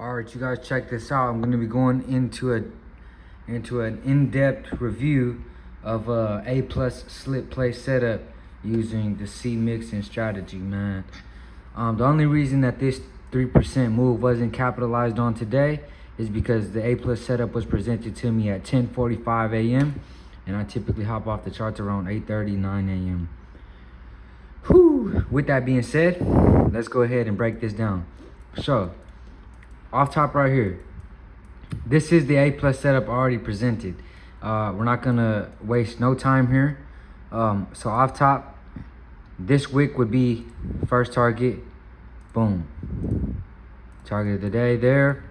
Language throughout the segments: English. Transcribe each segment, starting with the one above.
All right, you guys, check this out. I'm going to be going into an in-depth review of A plus slip play setup using the C mixing strategy, man. The only reason that this 3% move wasn't capitalized on today is because the A plus setup was presented to me at 10:45 a.m. and I typically hop off the charts around 8:30, 9 a.m. Whew. With that being said, let's go ahead and break this down. So, off top right here, this is the A plus setup already presented. We're not gonna waste no time here. So off top, this wick would be first target, boom. Target of the day there.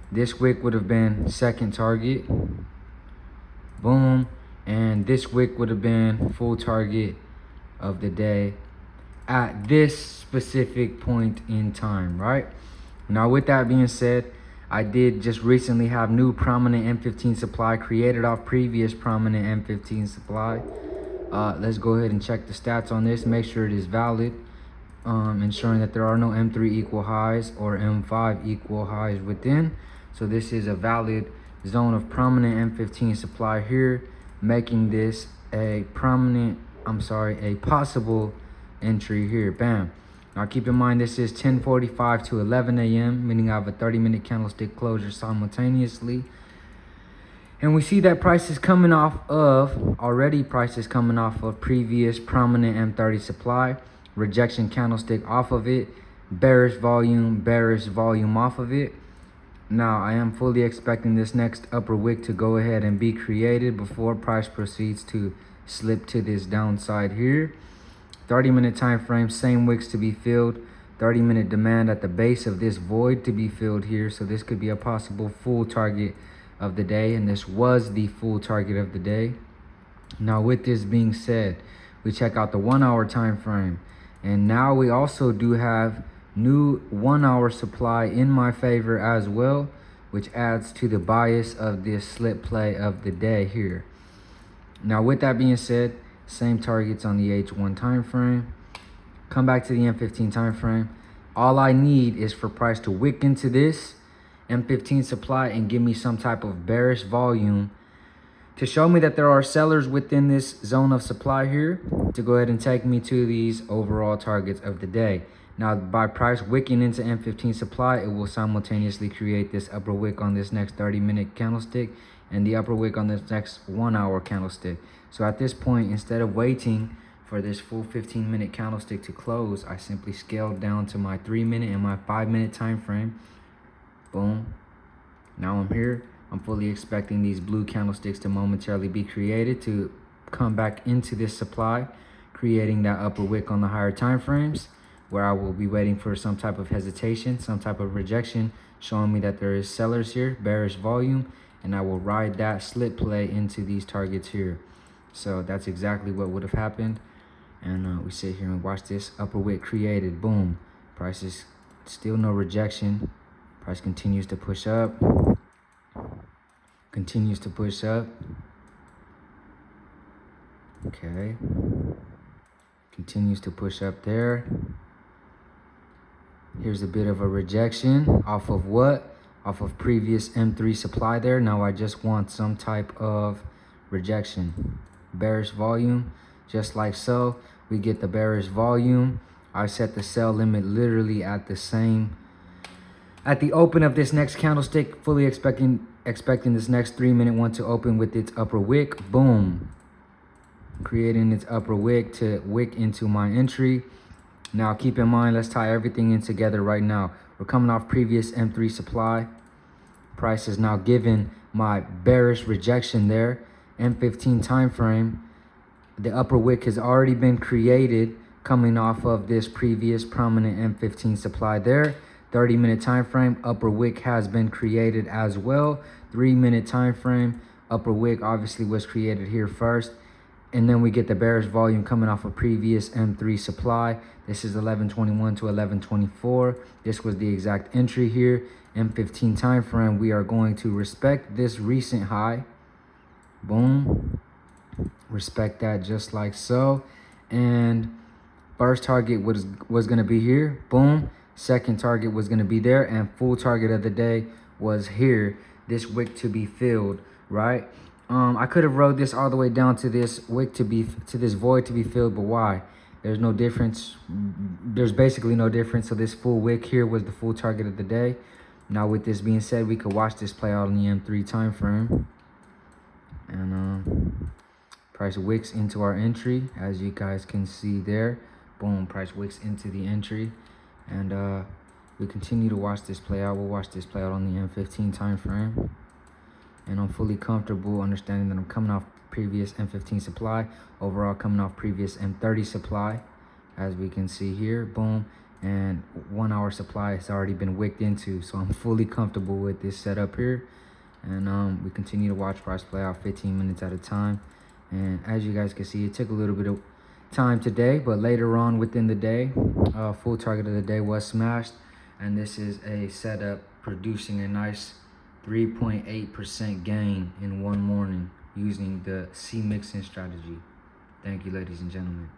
This wick would have been second target, boom. And this wick would have been full target of the day at this specific point in time, right? Now, with that being said, I did just recently have new prominent M15 supply created off previous prominent M15 supply. Let's go ahead and check the stats on this, make sure it is valid, ensuring that there are no M3 equal highs or M5 equal highs within. So this is a valid zone of prominent M15 supply here, making this a possible entry here. Bam. Now keep in mind this is 10:45 to 11 a.m., meaning I have a 30-minute candlestick closure simultaneously. And we see that prices coming off of previous prominent M30 supply, rejection candlestick off of it, bearish volume off of it. Now I am fully expecting this next upper wick to go ahead and be created before price proceeds to slip to this downside here. 30-minute time frame, same wicks to be filled. 30-minute demand at the base of this void to be filled here. So this could be a possible full target of the day, and this was the full target of the day. Now, with this being said, we check out the 1 hour time frame, and now we also do have new 1 hour supply in my favor as well, which adds to the bias of this slip play of the day here. Now, with that being said, same targets on the H1 time frame. Come back to the M15 time frame. All I need is for price to wick into this M15 supply and give me some type of bearish volume to show me that there are sellers within this zone of supply here to go ahead and take me to these overall targets of the day. Now, by price wicking into M15 supply, it will simultaneously create this upper wick on this next 30-minute candlestick and the upper wick on this next 1 hour candlestick. So at this point, instead of waiting for this full 15-minute candlestick to close, I simply scaled down to my 3-minute and my 5-minute time frame. Boom. Now I'm here. I'm fully expecting these blue candlesticks to momentarily be created to come back into this supply, creating that upper wick on the higher time frames, where I will be waiting for some type of hesitation, some type of rejection, showing me that there is sellers here, bearish volume, and I will ride that slip play into these targets here. So that's exactly what would have happened. And we sit here and watch this upper wick created. Boom. Price is still no rejection. Price continues to push up. Continues to push up. Okay. Continues to push up there. Here's a bit of a rejection off of what? Off of previous M3 supply there. Now I just want some type of rejection. Bearish volume, just like so. We get the bearish volume. I set the sell limit literally at the open of this next candlestick, fully expecting this next 3-minute one to open with its upper wick. Boom. Creating its upper wick to wick into my entry. Now keep in mind, let's tie everything in together right now. We're coming off previous M3 supply. Price is now given my bearish rejection there. M15 time frame, the upper wick has already been created coming off of this previous prominent M15 supply there. 30-minute time frame, upper wick has been created as well. 3-minute time frame, upper wick obviously was created here first, and then we get the bearish volume coming off of previous M3 supply. This is 11:21 to 11:24. This was the exact entry here. M15 time frame, we are going to respect this recent high. Boom. Respect that just like so. And first target was going to be here. Boom. Second target was going to be there, and full target of the day was here, this wick to be filled, right? I could have rode this all the way down to this wick to this void to be filled, but why? There's no difference. There's basically no difference. So this full wick here was the full target of the day. Now with this being said, we could watch this play out on the M3 time frame, and price wicks into our entry, as you guys can see there. Boom, price wicks into the entry, and we continue to watch this play out. We'll watch this play out on the M15 time frame, and I'm fully comfortable understanding that I'm coming off previous M15 supply, overall coming off previous M30 supply, as we can see here. Boom, and 1 hour supply has already been wicked into, so I'm fully comfortable with this setup here. And we continue to watch price play out 15 minutes at a time. And as you guys can see, it took a little bit of time today, but later on within the day, full target of the day was smashed, and this is a setup producing a nice 3.8% gain in one morning using the C mixing strategy. Thank you, ladies and gentlemen.